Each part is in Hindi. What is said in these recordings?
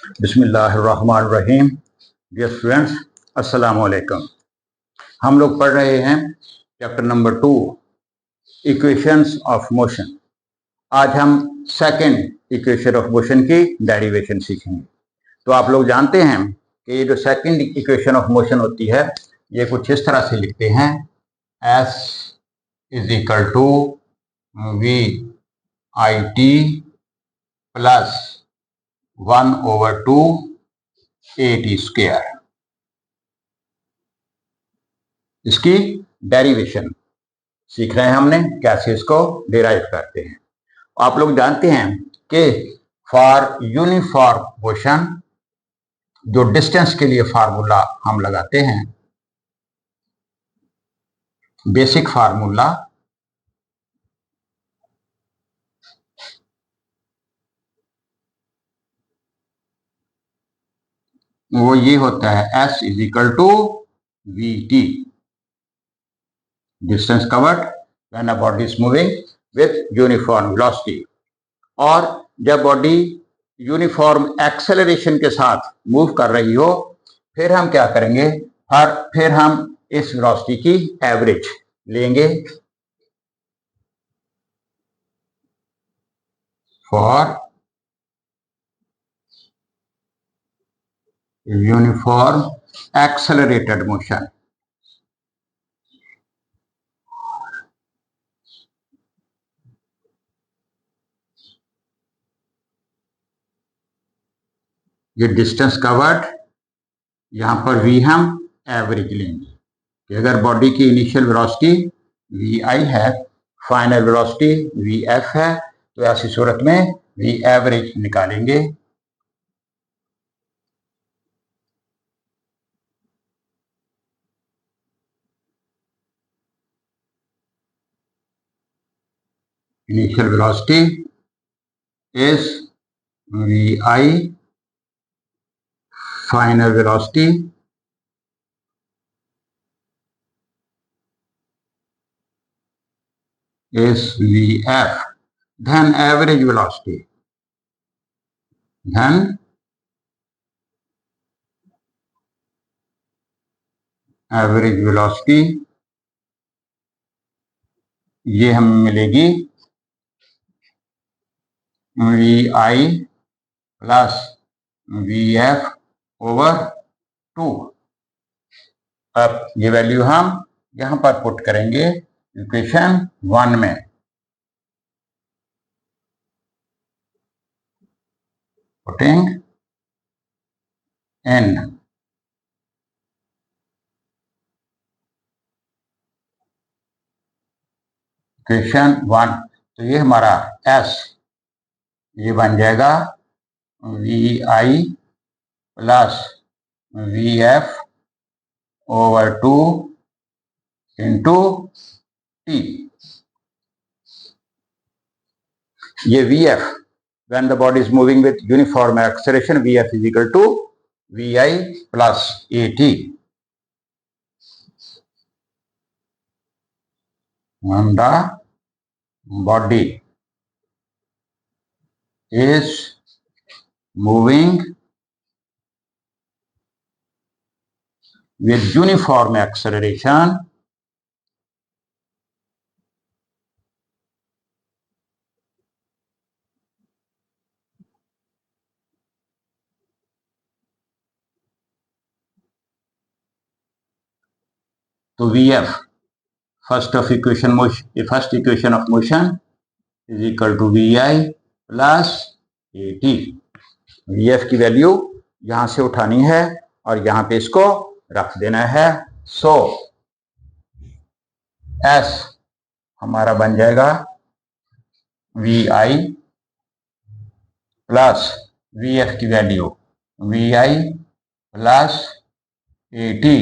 बिस्मिल्लाहिर्रहमानिर्रहीम। डियर स्टूडेंट्स, अस्सलाम वालेकुम। हम लोग पढ़ रहे हैं chapter number 2, equations of motion. आज हम सेकंड इक्वेशन ऑफ मोशन की डेरिवेशन सीखेंगे। तो आप लोग जानते हैं कि ये जो सेकंड इक्वेशन ऑफ मोशन होती है, ये कुछ इस तरह से लिखते हैं, S is equal to V I T plus 1/2 AT square. इसकी डेरिवेशन सीख रहे हैं हमने, कैसे इसको डिराइव करते हैं। आप लोग जानते हैं कि फॉर यूनिफॉर्म मोशन जो डिस्टेंस के लिए फार्मूला हम लगाते हैं, बेसिक फार्मूला वो ये होता है, S is equal to V T, distance covered when a body is moving with uniform velocity. और जब बॉडी यूनिफॉर्म एक्सेलरेशन के साथ मूव कर रही हो, फिर हम क्या करेंगे, फिर हम इस वेलोसिटी की एवरेज लेंगे फॉर यूनिफॉर्म एक्सेलरेटेड मोशन। ये डिस्टेंस कवर्ड, यहां पर वी हम एवरेज लेंगे कि अगर बॉडी की इनिशियल वेलोसिटी वी आई है, फाइनल वेलोसिटी वी एफ है, तो ऐसी सूरत में वी एवरेज निकालेंगे। Initial velocity is V I, final velocity is Vf, then average velocity, then average velocity ये हमें मिलेगी V I plus V F over 2। अब ये वैल्यू हम यहां पर पुट करेंगे इक्वेशन 1 में। पुटिंग इन इक्वेशन 1, तो ये हमारा S ये बन जाएगा V I plus V F over 2 into T. ये V F, when the body is moving with uniform acceleration, Vf is equal to Vi plus At. When the body is moving with uniform acceleration, तो Vf first equation of motion is equal to Vi plus At। Vf की वैल्यू यहां से उठानी है और यहां पे इसको रख देना है। सो S हमारा बन जाएगा V I plus V F की value V I plus A T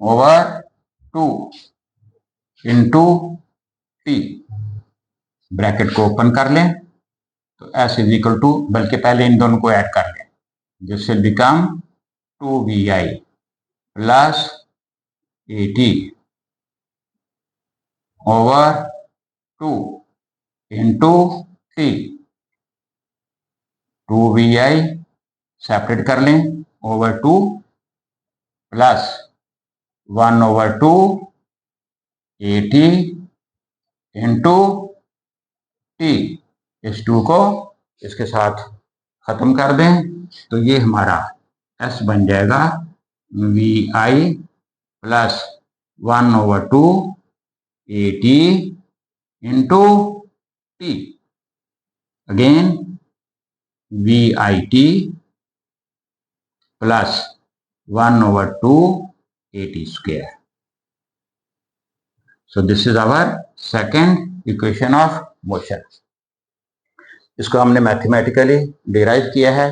over 2 into T. Bracket को ओपन कर लें तो एस इज इक्वल टू, बल्कि पहले इन दोनों को ऐड कर लें, जिससे become 2Vi plus A T over 2 into T. 2Vi separate कर लें, over 2 plus 1/2 AT into T. इस 2 को इसके साथ खत्म कर दें तो ये हमारा S बन जाएगा VI plus 1/2 AT into T. Again VIT plus 1/2 AT square. So this is our second equation of motion. इसको हमने मैथमेटिकली डिराइव किया है।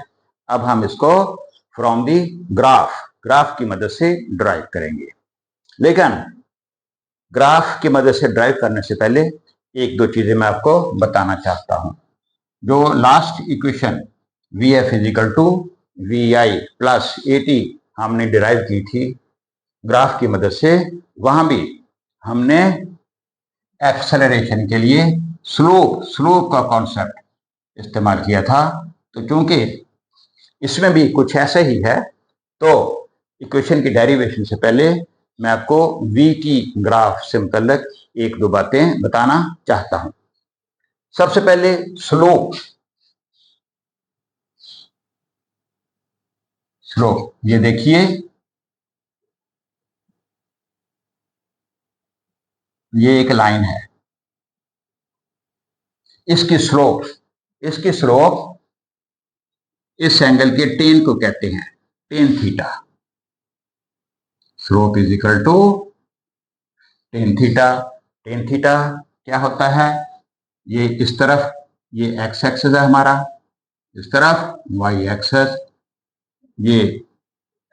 अब हम इसको फ्रॉम दी ग्राफ की मदद से ड्राइव करेंगे। लेकिन ग्राफ की मदद से ड्राइव करने से पहले एक दो चीजें मैं आपको बताना चाहता हूं। जो last equation VF is equal to VI plus AT हमने डिराइव की थी ग्राफ की मदद से, वहां भी हमने एक्सेलरेशन के लिए स्लोप का कॉन्सेप्ट इस्तेमाल किया था। तो क्योंकि इसमें भी कुछ ऐसा ही है, तो इक्वेशन की डेरिवेशन से पहले मैं आपको V की ग्राफ से मुतल्लिक एक दो बातें बताना चाहता हूं। सबसे पहले स्लोप, ये देखिए ये एक लाइन है, इसकी स्लोप इस एंगल के टेन को कहते हैं tan theta. Slope is equal to tan theta. Tan theta क्या होता है? ये इस तरफ ये एक्स एक्सेस है हमारा, इस तरफ वाई एक्सेस, ये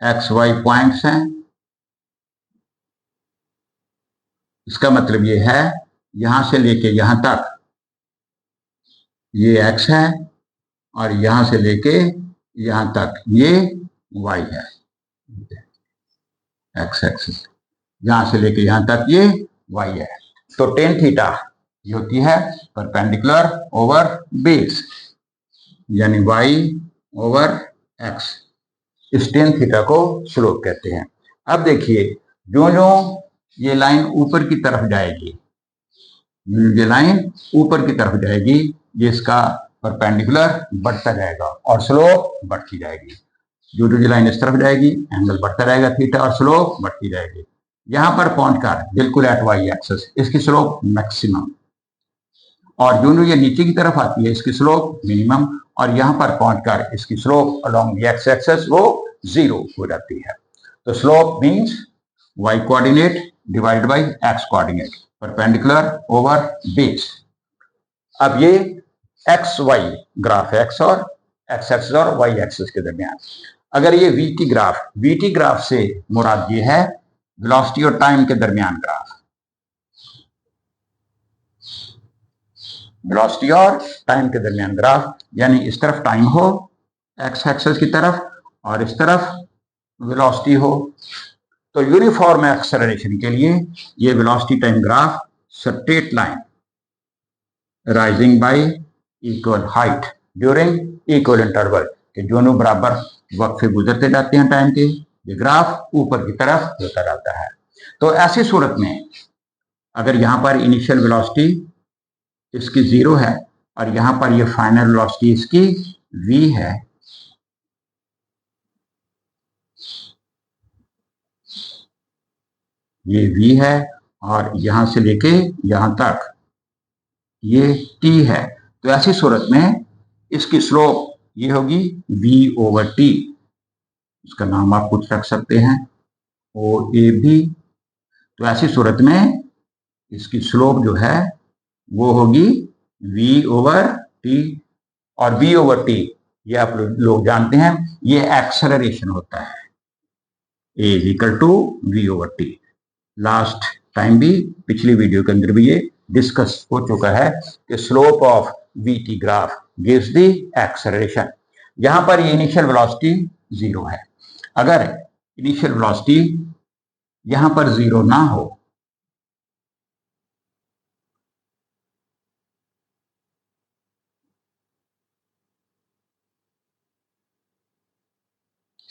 एक्स वाई पॉइंट्स हैं। इसका मतलब ये है यहां से लेके यहां तक ये एक्स है और यहां से लेके यहां तक ये वाई है। एक्स एक्सिस यहां से लेके यहां तक ये वाई है। तो टेन थीटा ये होती है परपेंडिकुलर ओवर बेस, यानी वाई ओवर एक्स। इस टेन थीटा को स्लोप कहते हैं। अब देखिए जो जो ये लाइन ऊपर की तरफ जाएगी, ये लाइन ऊपर की तरफ जाएगी, ये इसका परपेंडिकुलर बढ़ता जाएगा और स्लोप बढ़ती जाएगी। जो जो लाइन इस तरफ जाएगी एंगल बढ़ता रहेगा थीटा और स्लोप बढ़ती जाएगी। यहां पर पहुंच कर बिल्कुल एट वाई एक्सेस इसकी स्लोप मैक्सिमम, और जो ये नीचे की तरफ आती है इसकी स्लोप मिनिमम, और यहां पर पहुंचकर इसकी slope along the X axis वो जीरो हो जाती है। तो slope means Y coordinate divided by X coordinate, perpendicular over base. अब ये एक्स वाई ग्राफ है, एक्स और एक्स एक्सिस और वाई एक्सिस के दरमियान। अगर ये वी टी ग्राफ से मुराद ये है वेलोसिटी और टाइम के दरमियान ग्राफ, वेलोसिटी और टाइम के दरमियान ग्राफ, यानी इस तरफ टाइम हो एक्स एक्सिस की तरफ और इस तरफ वेलोसिटी हो। तो यूनिफॉर्म एक्सेलरेशन के लिए ये velocity time graph straight line rising y equal height during equal interval के दोनों बराबर वक्त से गुजरते जाते हैं टाइम के, ये ग्राफ ऊपर की तरफ होता रहता है। तो ऐसी सूरत में अगर यहां पर इनिशियल वेलोसिटी इसकी जीरो है और यहां पर ये फाइनल वेलोसिटी इसकी v है, ये v है और यहां से लेके यहां तक ये t है, तो ऐसी सूरत में इसकी स्लोप ये होगी v/t। इसका नाम आप कुछ रख सकते हैं OAB। तो ऐसी सूरत में इसकी स्लोप जो है वो होगी v/t, और v/t ये आप लोग जानते हैं ये एक्सेलरेशन होता है, a is equal to v/t। Last time भी पिछली वीडियो के अंदर भी ये डिस्कस हो चुका है कि slope of VT graph gives the acceleration. यहां पर ये इनिशियल वेलोसिटी जीरो है। अगर इनिशियल वेलोसिटी यहां पर जीरो ना हो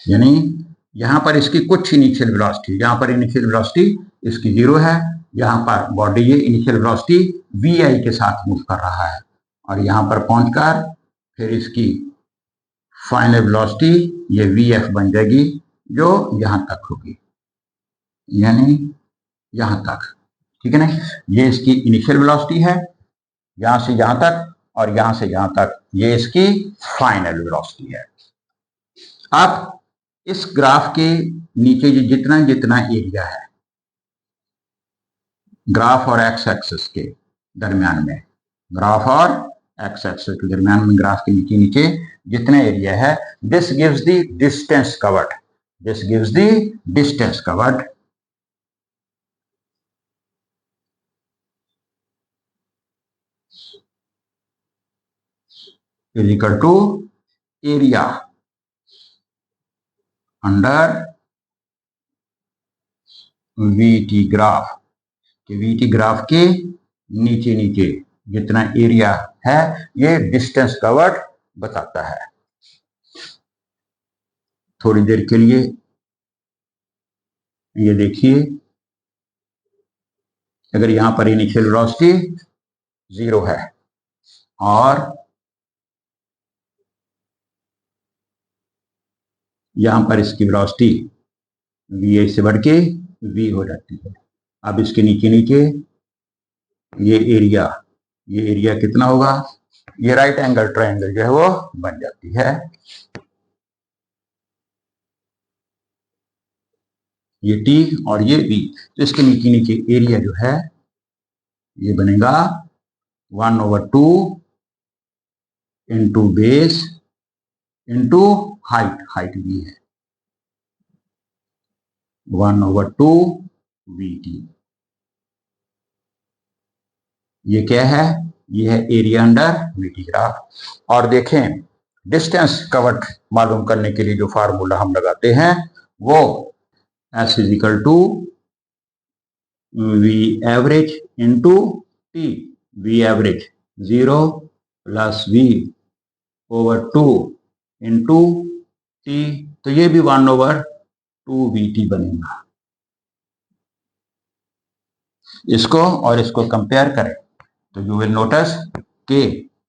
यानी यहाँ पर इसकी कुछ इनिशियल वेलोसिटी, यहाँ पर इनिशियल वेलोसिटी इसकी 0 है, यहाँ पर बॉडी ये इनिशियल वेलोसिटी vi के साथ मूव कर रहा है, और यहाँ पर पहुंचकर फिर इसकी फाइनल वेलोसिटी ये vf बन जाएगी, जो यहाँ तक होगी, यानी यहाँ तक। ठीक है ना, ये इसकी इनिशियल वेलोसिटी है यहाँ से यहाँ तक, और यहाँ से यहाँ तक ये इसकी फाइनल वेलोसिटी है। अब इस ग्राफ के नीचे जितना जितना एरिया है ग्राफ और एक्स एक्सिस के दरमियान में, ग्राफ और एक्स एक्सिस के दरमियान में ग्राफ के नीचे नीचे जितना एरिया है, this gives the distance covered, this gives the distance covered is equal to area under VT graph, कि VT ग्राफ के नीचे नीचे जितना एरिया है ये डिस्टेंस कवर्ड बताता है। थोड़ी देर के लिए ये देखिए, अगर यहां पर इनिशियल वेलोसिटी 0 है और यहां पर इसकी वेलोसिटी vi से बढ़ के v हो जाती है। अब इसके नीचे नीचे ये एरिया कितना होगा, ये राइट एंगल ट्रायंगल जो है वो बन जाती है। ये t और ये v, तो इसके नीचे नीचे एरिया जो है ये बनेगा 1/2 into base into height, height भी है 1/2 VT। ये क्या है, ये है एरिया अंडर VT ग्राफ। और देखें, डिस्टेंस कवर्ड मालूम करने के लिए जो फार्मूला हम लगाते हैं वो S is equal to V average into T, V average 0 plus V over 2 into T, तो ये भी 1/2 VT बनेगा। इसको और इसको कंपेयर करें तो यू विल नोटिस के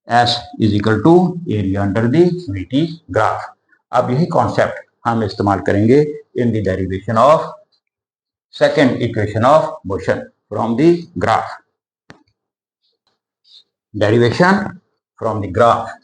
S is equal to area under the VT graph. अब यही कॉन्सेप्ट हम इस्तेमाल करेंगे in the derivation of second equation of motion from the graph. Derivation from the graph,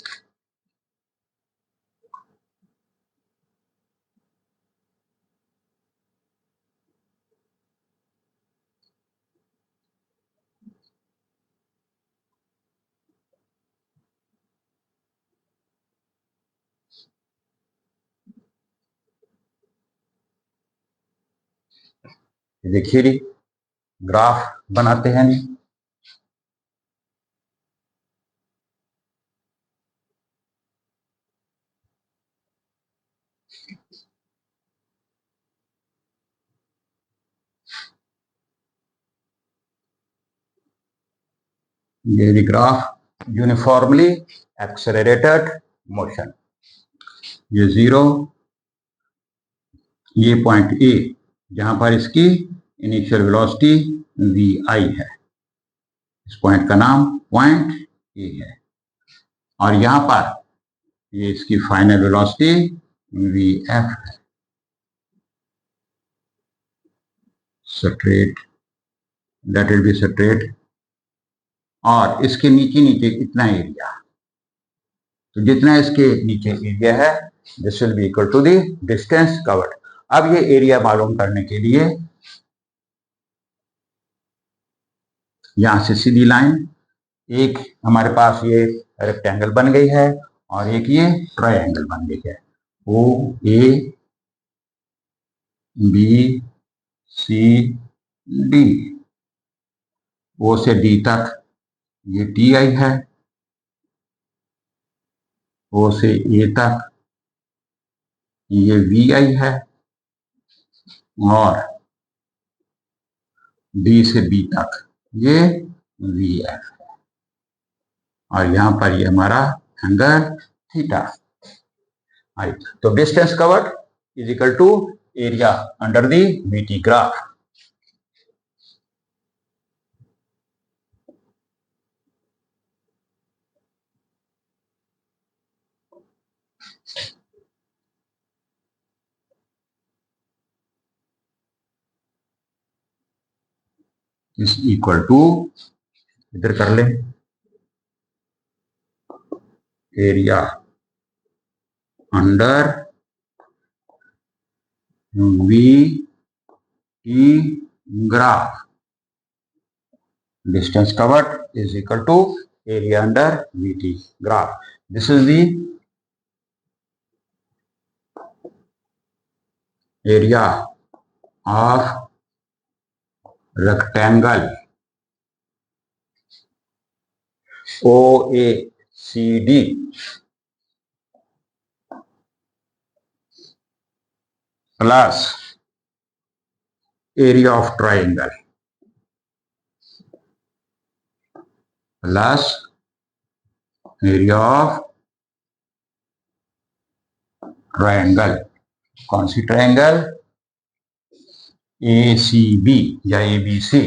देखिए जी ग्राफ बनाते हैं जी। ये ग्राफ यूनिफॉर्मली एक्सेलरेटेड मोशन, ये 0, ये पॉइंट ए जहां पर इसकी इनिशियल वेलोसिटी vi है, इस पॉइंट का नाम पॉइंट ए है, और यहां पर ये इसकी फाइनल वेलोसिटी vf है। Straight, that will be straight, और इसके नीचे नीचे इतना एरिया, तो जितना इसके नीचे एरिया है this will be equal to the distance covered. अब ये एरिया मालूम करने के लिए यहां से सीधी लाइन, एक हमारे पास ये रेक्टेंगल बन गई है और एक ये ट्रायंगल बन गई है, ओ ए बी सी डी, ओ से डी तक ये टी आई है, ओ से ए तक ये वी आई है, और डी से बी तक ये वी एफ है, और यहां पर ये हमारा एंगल थीटा। तो distance covered is equal to area under the VT graph. Is equal to, इधर कर ले, area under VT graph. Distance covered is equal to area under VT graph. This is the area of rectangle OACD plus area of triangle plus area of triangle. कौन सी ट्रायंगल? ACB या ABC.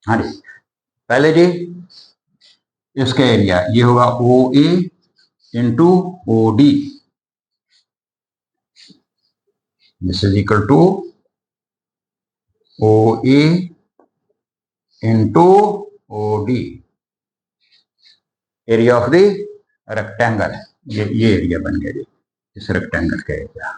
हाँ जी, पहले जी इसका एरिया ये होगा OA into OD. This is equal to OA into OD. Area of the rectangle. ये एरिया बन गया जी, इस रेक्टेंगल का एरिया.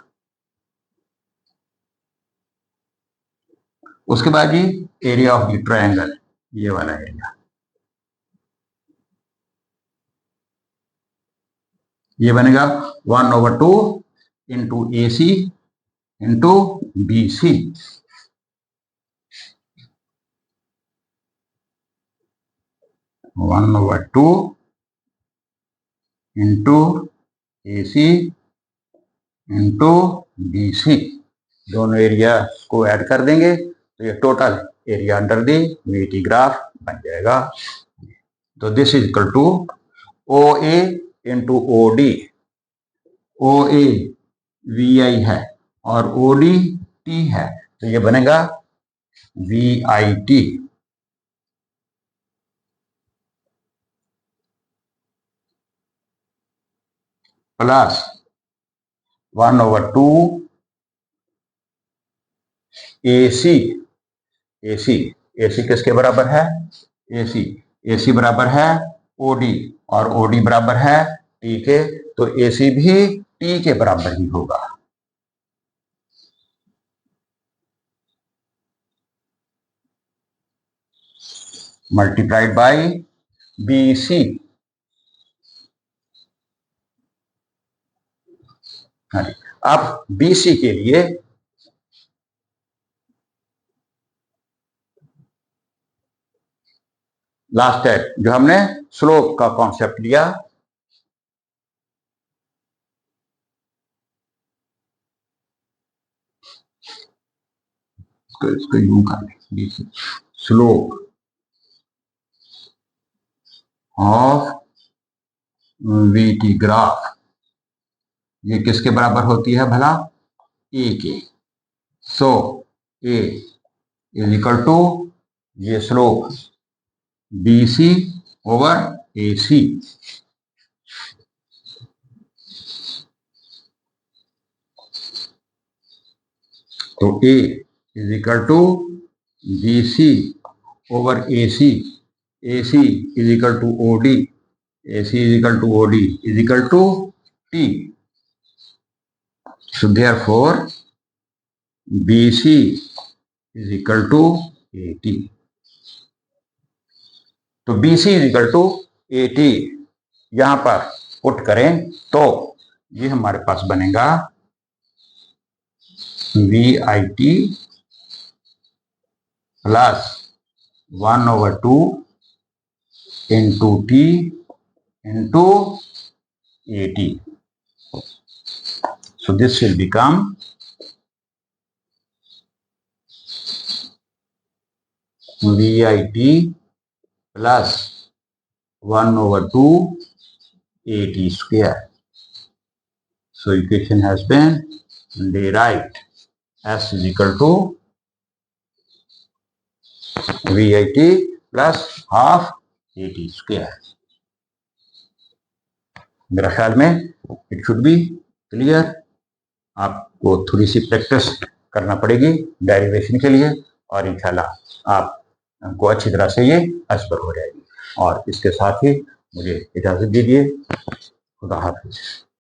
उसके बाद जी एरिया ऑफ द ट्रायंगल, ये वाला एरिया, ये बनेगा 1/2 into AC into BC. One over two into AC into BC. दोनों एरिया को ऐड कर देंगे तो ये total area under the VT graph बन जाएगा. तो this is equal to OA into OD. OA VI है और OD T है, तो ये बनेगा VIT प्लस 1/2 AC. AC किसके बराबर है? AC बराबर है OD और OD बराबर है T के, तो AC भी T के बराबर ही होगा. Multiplied by BC. अब BC के लिए लास्ट स्टेप जो हमने स्लोप का कॉन्सेप्ट लिया, इसको यूं कर लें, BC slope of VT graph, ये किसके बराबर होती है भला? A के. So A is equal to ये स्लोप BC ओवर AC. तो A is equal to BC over AC. AC is equal to OD. AC is equal to OD is equal to T. So therefore BC is equal to AT. तो BC is equal to AT यहां पर पुट करें तो ये हमारे पास बनेगा VIT plus 1/2 into T into AT. So this will become VIT plus 1/2 at square. So equation has been derived. S is equal to VIT plus half AT square. मेरा ख्याल में इट शुड बी क्लियर. आपको थोड़ी सी प्रैक्टिस करना पड़ेगी डेरिवेशन के लिए और इंशाल्लाह आपको अच्छी तरह से ये असर हो जाएगी. और इसके साथ ही मुझे इजाज़त दीजिए. खुदा हाफिज़.